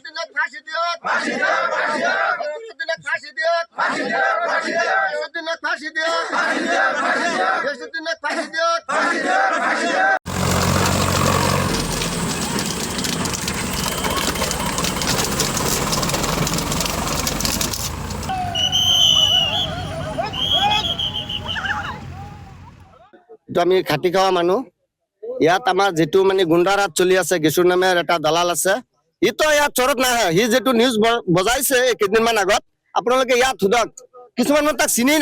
গেছুদ্দিনক ফাঁসি দিয়ক গেছুদ্দিনক ফাঁসি দিয়ক গেছুদ্দিনক ফাঁসি দিয়ক গেছুদ্দিনক ফাঁসি দিয়ক আমি খাটি খাওয়া মানুহ ইয়াত আমাৰ যেটো মানে গুণ্ডাৰাজ চলি আছে গেছুৰ নামেৰ এটা দালাল আছে ই তো ইয়াত চৰত নাহে সি যেটো নিউজ বজাইছে কেইদিনমান আগত আপোনালোকে ইয়াত সোধক কিছুমান মানুহ তাক চিনি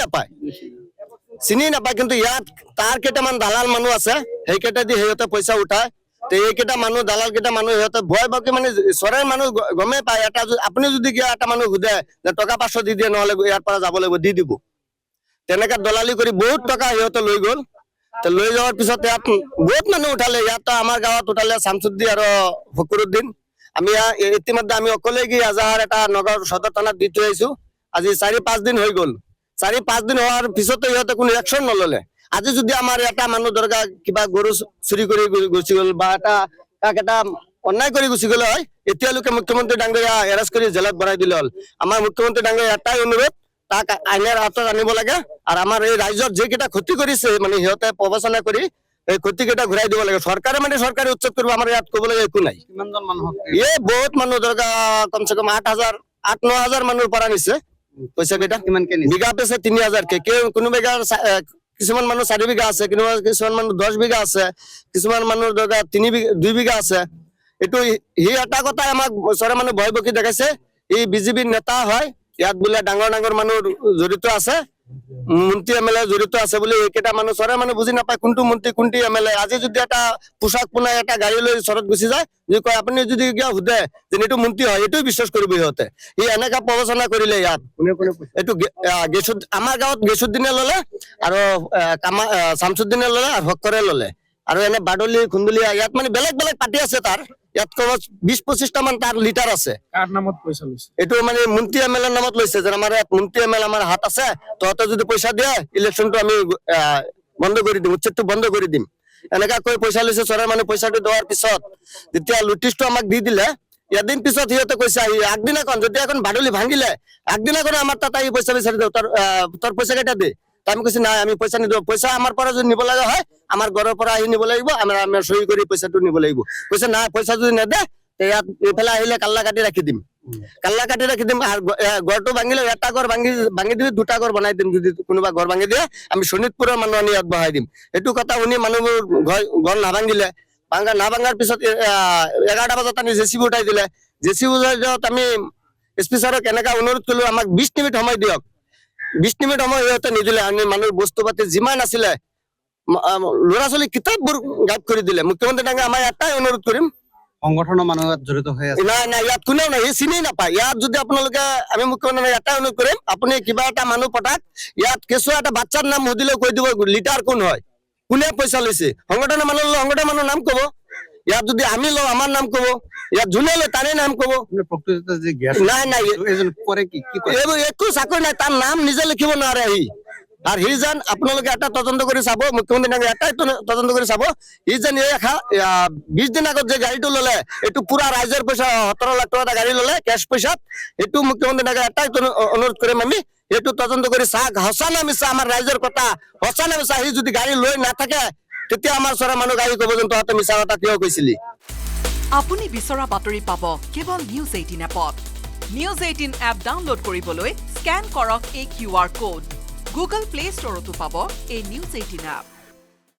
নাপায় কিন্তু ইয়াত তাৰ কেইটামান দালাল মানুহ আছে সেইকেইটা দি সিহঁতে পইচা উঠায় তে এইকেইটা মানুহ দালাল কেইটা মানুহ সিহঁতে ভয় বাকি মানে চৰাইৰ মানুহ গমেই পায় এটা আপুনি যদি এটা মানুহ সোধে যে টকা 500 দি দিয়ে নহলে ইয়াৰ পৰা যাব লাগিব দি দিব তেনেকা দলালি কৰি বহুত টকা সিহঁতে লৈ গ'ল তো লৈ যাওয়াৰ পিছত ইয়াত বহুত মানুহ উঠালে ইয়াত আমাৰ গাঁৱত উঠালে শামসুদ্দিন আৰু ফকৰুদ্দিন আমি ইতিমধ্যে আমি অকলে গিয়ে আজাহাৰ এটা নগৰ সদৰ থানাত দি থৈ আহিছো আজি 4-5 দিন হৈ গ'ল 4-5 দিন হোৱাৰ পিছতো ইহঁতে কোনো একশন নললে আজি যদি আমাৰ এটা মানুহ দৰকাৰ কিবা গৰু চুৰি কৰি গুচি গ'ল বা এটা অন্যায় কৰি গুচি গ'ল হয় এতিয়ালৈকে মুখ্যমন্ত্ৰী ডাঙৰীয়া এৰেষ্ট কৰি জেলত ভৰাই দিলে হ'ল আমাৰ মুখ্যমন্ত্ৰী ডাঙৰীয়া এটাই অনুৰোধ তাক আইনেৰ আওতাত আনিব লাগে আৰ আমাৰ এই ৰাজ্যত যেকেইটা ক্ষতি কৰিছে মানে সিহঁতে প্ৰবচনা কৰি এই ক্ষতিকেইটা ঘূৰাই দিব লাগে সৰকাৰে মানে সৰকাৰি উচ্ছেদ কৰিব আমাৰ ইয়াত ক'বলৈ একো নাই কিমানজন মানুহ বহুত মানুহ দৰকাৰ কমসে কম 8,000-9,000 মানুহৰ পৰা নিছে পইচা কেইটা কিমানকে নিছে বিঘা পেছে 3,000 কে কোনো বিঘা কিছুমান মানুহ 4 বিঘা আছে কিছুমান মানুহ 10 বিঘা আছে কিছুমান মানুহৰ দৰকাৰ 2 বিঘা আছে এটো হি এটা কথা আমাক সৰে মানুহ ভয় বকি দেখাইছে এই বিজেপিৰ নেতা হয় ইয়াত বোলে ডাঙৰ মানুহ জড়িত আছে মন্ত্ৰী এমএলএ জড়িত আছে বুলি এইকেইটা মানুহ চৰে মানুহ বুজি নাপায় কোনটো মন্ত্ৰী কোনটি এমএলএ আজি যদি এটা পোশাক পুনাই এটা গাড়ী লৈ চৰত গুচি যায় যে কয় আপুনি যদি কিয় হুদে যে এইটো মন্ত্ৰী হয় এইটো বিশ্বাস কৰিব সিহঁতে ই এনেকা প্ৰবচনা কৰিলে ইয়াত এইটো আমাৰ গাঁৱত গেছুদ্দিনে ললে আৰু শামসুদ্দিনে ললে আৰু হকৰে ললে আৰু এনে বাদলি খুন্দুলিয়া ইয়াত মানে বেলেগ পাৰ্টি আছে তাৰ ইয়াত কম 20-25টা মান তাৰ লিটাৰ আছে কাৰ নামত পইচা লৈছে এটো মানে মন্ত্ৰী এমএলএ নামত লৈছে যে আমাৰ ইয়াত মন্ত্ৰী এমএলএ আমাৰ হাত আছে তহঁতে যদি পইচা দিয়ে ইলেকশনটো আমি বন্ধ কৰি দিম উচ্ছেদটো বন্ধ কৰি দিম এনেকা কৈ পইচা লৈছে চৰাৰ মানে পইচাটো দেওয়াৰ পিছত যেতিয়া লুটিছটো আমাক দি দিলে এদিন পিছত সিহঁতে কৈছে আগদিনাখন যদি এখন বাদলি ভাঙিলে আগদিনাখন আমাৰ তাত আহি পইচা বিচাৰি দিওঁ তোৰ পইচা কেইটা দে আমি কৈছি নাই আমি পইচা নিদিওঁ পইচা আমাৰ পৰা যদি নিব লগা হয় আমাৰ ঘৰৰ পৰা আহি নিব লাগিব আমাৰ সহি কৰি পইচাটো নিব লাগিব কৈছে নাই পইচা যদি নেদে তে ইয়াত এইফালে আহিলে কাল্লা কাটি ৰাখি দিম আৰু ঘৰটো ভাঙিলে এটা ঘৰ ভাঙি দিবি দুটা ঘৰ বনাই দিম যদি কোনোবা ঘৰ ভাঙি দিয়ে আমি শোণিতপুৰৰ মানুহ আনি ইয়াত বহাই দিম এইটো কথা শুনি মানুহবোৰ ঘৰ নাভাঙিলে নাভাঙাৰ পিছত 11টা বজাত আনি জেচিবি উঠাই দিলে জেচিবি উঠাই দিয়ত আমি এসপি ছাৰক এনেকা অনুৰোধ কৰিলো আমাক 20 মিনিট সময় দিয়ক 20 মিনিট সময় সিহঁতে নিদিলে আমি মানুহৰ বস্তু পাতি যিমান আছিলে ল'ৰা ছোৱালী কিতাপবোৰ গাইব কৰি দিলে মুখ্যমন্ত্ৰী ডাঙৰীয়া আমাৰ এটাই অনুৰোধ কৰিম সংগঠনৰ মানুহ জড়িত হৈ আছে নাই ইয়াত কোনেও নাই চিনি নাপায় ইয়াত যদি আপোনালোকে আমি মুখ্যমন্ত্ৰী এটাই অনুৰোধ কৰিম আপুনি কিবা এটা মানুহ পঠাক ইয়াত কেঁচুৱা এটা বাচ্চাৰ নাম সুধিলেও কৈ দিব লিটাৰ কোন হয় কোনে পইচা লৈছে সংগঠনৰ মানুহ নাম কব ইয়াত যদি আমি লওঁ আমাৰ নাম কব ইয়াত যোনে লয় তাৰে নাম কব প্ৰকৃততে যে গ্যাস নাই এজন কৰে কি এইবোৰ একো চাকৰি নাই তাৰ নাম নিজে লিখিব নোৱাৰে আৰ হি যেন আপোনালোকে এটা তদন্ত কৰি চাব মুখ্যমন্ত্ৰী ডাঙৰীয়া এটাই তদন্ত কৰি চাব হি যেন 20 দিন আগত যে গাড়ীটো ললে এইটো পুৰা ৰাইজৰ পইচা 17 লাখ টকা গাড়ী ললে কেশ পইচাত এইটো মুখ্যমন্ত্ৰী ডাঙৰীয়া এটাই অনুৰোধ কৰিম আমি এইটো তদন্ত কৰি চাওক সঁচা না মিছা আমাৰ ৰাইজৰ কথা সঁচা না মিছা হি যদি গাড়ী লৈ নাথাকে তেতিয়া আমাৰ চৰা মানুহ গাড়ী ক'ব যেন তহঁতে মিছা কথা কিয় কৈছিলি আপুনি বিচৰা বাতৰি পাব কেৱল নিউজ 18 এপত নিউজ 18 এপ ডাউনলোড কৰিবলৈ স্ক্যান কৰক এই QR code Google Play Store তো পাব এই নিউজ 18 এপ